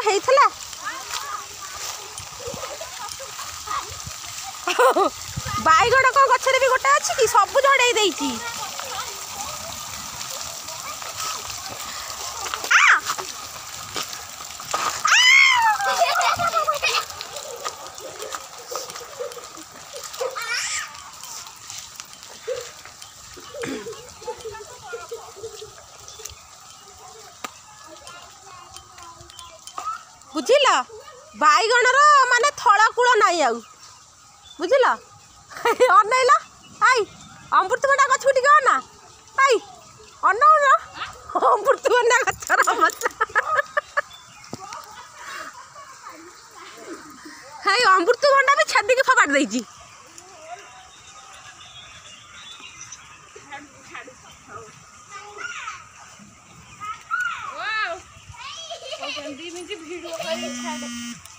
ହେଇଥିଲା बाईगण को गचरे भी गोटे अच्छी कि सब झड़े देती बुझिल बाईगण माने थला कूल नाई आउ बुझिल अनैला आई अमृतभंडा गछ टिके अना आई अनौन अमृतभंडा गछर हाय अमृतभंडा भी छेदी के फपाड़ देइची वीडियो